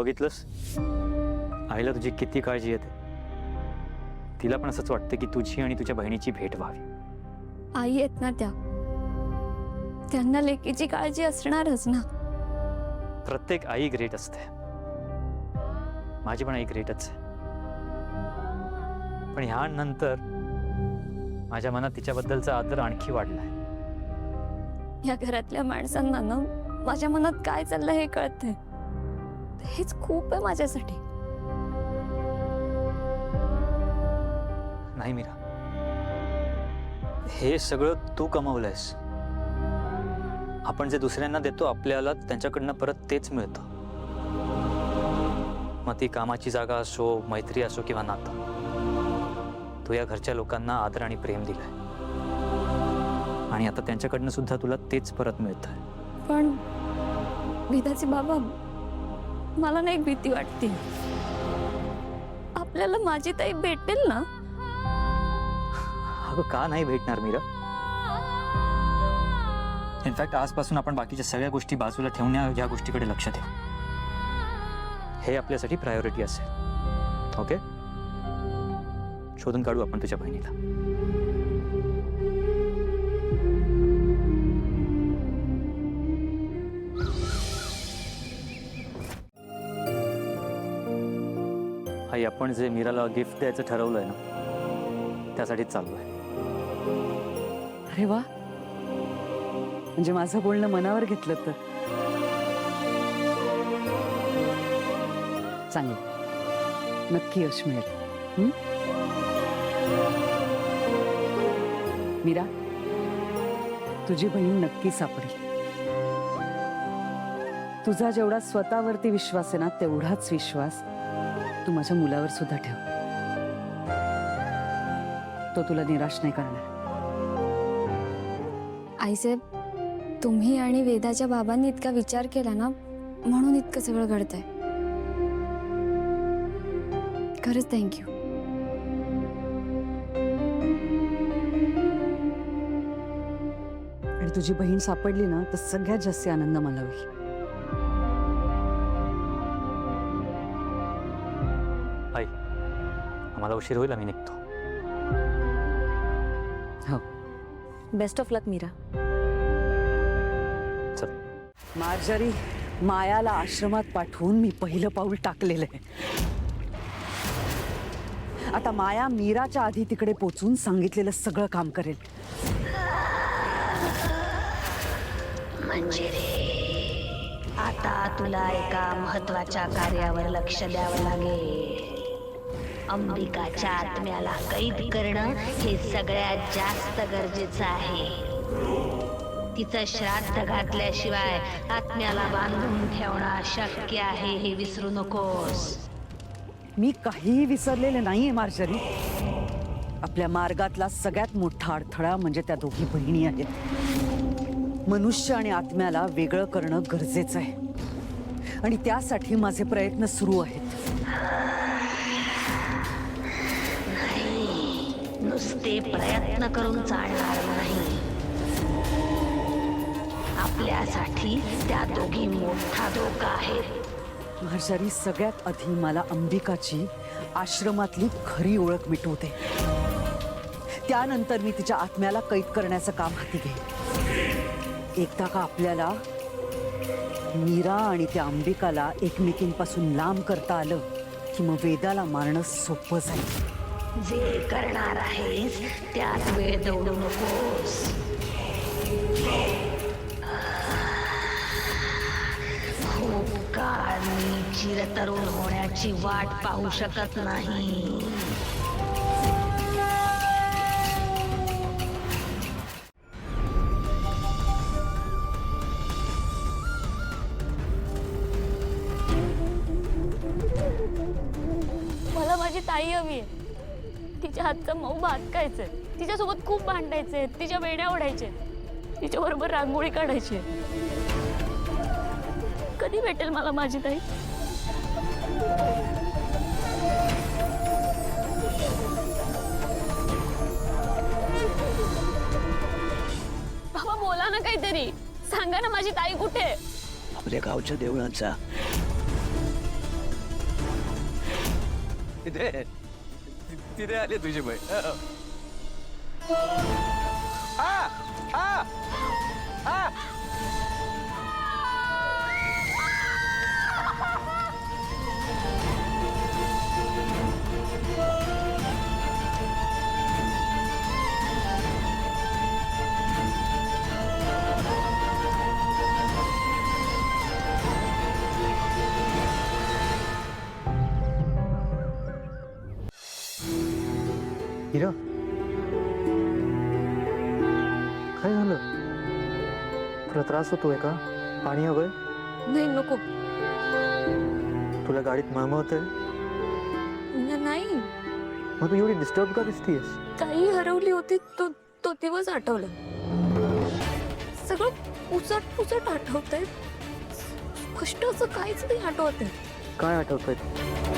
बघितलंस आईला तुझी किती काळजी येते. तिला पण असंच वाटतं की तुझी आणि तुझ्या बहिणीची भेट व्हावी. आई आहेत ना त्या, त्यांना लेकीची काळजी असणारच ना. प्रत्येक आई ग्रेट असते. माझी पण आई ग्रेटच आहे. पण ह्यानंतर माझ्या मनात तिच्याबद्दलचा आदर आणखी वाढलाय. या घरातल्या माणसांना ना माझ्या मनात काय चाललं हे कळतंय. हेच खूप आहे माझ्यासाठी. नाही मीरा, हे सगळं तू कमावलंयस. आपण जे दुसऱ्यांना देतो आपल्याला त्यांच्याकडनं परत तेच मिळतं. मग ती कामाची जागा असो, मैत्री असो किंवा नातं. तू या घरच्या लोकांना आदर आणि प्रेम दिलंय आणि आता त्यांच्याकडनं सुद्धा तुला तेच परत मिळतंय. पण वेदाचे बाबा, मला ना एक भीती वाटते. आपल्याला माझी ताई भेटेल ना? अगं का नाही भेटणार मीरा? इनफॅक्ट आजपासून आपण बाकीच्या सगळ्या गोष्टी बाजूला ठेवून या गोष्टीकडे लक्ष देऊ. हे आपल्यासाठी प्रायोरिटी असेल. ओके, शोधून काढू आपण तुझ्या बहिणीला. आई, आपण जे मीराला गिफ्ट द्यायचं ठरवलंय ना, त्यासाठीच चाललोय. अरे वा, म्हणजे माझं बोलणं मनावर घेतलं तर चांगलं, नक्की यश मिळेल. मीरा, तुझी बहीण नक्की सापडेल. तुझा जेवढा स्वतःवरती विश्वास आहे ना, तेवढाच विश्वास तू माझ्या मुलावर सुद्धा ठेव. तो तुला निराश नाही करणार. आईसाहेब, तुम्ही आणि वेदाच्या बाबांनी इतका विचार केला ना, म्हणून इतकं सगळं घडतंय. खरंच थँक्यू. आणि तुझी बहीण सापडली ना, तर सगळ्यात जास्त आनंद मला होईल. आई, आम्हाला उशीर होईल, आम्ही निघतो. हो, बेस्ट ऑफ लक मीरा. चल. मार्जरी, मायाला आश्रमात पाठवून मी पहिलं पाऊल टाकलेलं आहे. आता माया मीराच्या आधी तिकडे पोचून सांगितलेलं सगळं काम करेल. म्हणजे आता तुला एका महत्वाच्या कार्यावर लक्ष द्यावं लागेल. अंबिकाच्या आत्म्याला कैद करणं हे सगळ्यात जास्त गरजेचं आहे. तिचं श्राद्ध घातल्याशिवाय आत्म्याला बांधून ठेवणं अशक्य आहे, हे विसरू नकोस. मी काहीही विसरलेले नाहीये मार्जरी. आपल्या मार्गातला सगळ्यात मोठा अडथळा म्हणजे त्या दोघी बहिणी आहेत. मनुष्य आणि आत्म्याला वेगळं करणं गरजेचं आहे आणि त्यासाठी माझे प्रयत्न सुरू आहेत. नुसते प्रयत्न करून चालणार नाही. आपल्यासाठी त्या दोघी मोठा धोका आहे. मार्जरी, सगळ्यात आधी मला अंबिकाची आश्रमातली खरी ओळख मिटवू दे. त्यानंतर मी तिच्या आत्म्याला कैद करण्याचं काम हाती घेईन. एकदा का आपल्याला मीरा आणि त्या अंबिकाला एकमेकींपासून लांब करता आलं की मग वेदाला मारणं सोपं जाईल. जे करणार आहेस त्यात वेळ दौडू नकोस. खूप काळ मी चिरतरुण होण्याची वाट पाहू शकत नाही. मला माझी ताई हवी आहे. तिच्या हातचा मऊ भात खायचंय. तिच्यासोबत खूप भांडायचंय. तिच्या वेड्या ओढायचे. तिच्याबरोबर रांगोळी काढायची. कधी भेटेल मला माझी ताई? बाबा, बोला ना काहीतरी. सांगा ना, माझी ताई कुठे? आपल्या गावच्या देवळाचा तिथे आले तुझी बहीण. आ, आ, आ. हिरा काय झालं? तुला त्रास होतोय का? पाणी हवंय? नाही नको. तुला गाडीत मळमळतंय? नाही, मग तू एवढी डिस्टर्ब का दिसतीयस? काही हरवली होती तो तो दिवस आठवला. सगळं पुसट पुसट आठवतंय. स्पष्ट असं काहीच नाही आठवत आहे. काय आठवतंय?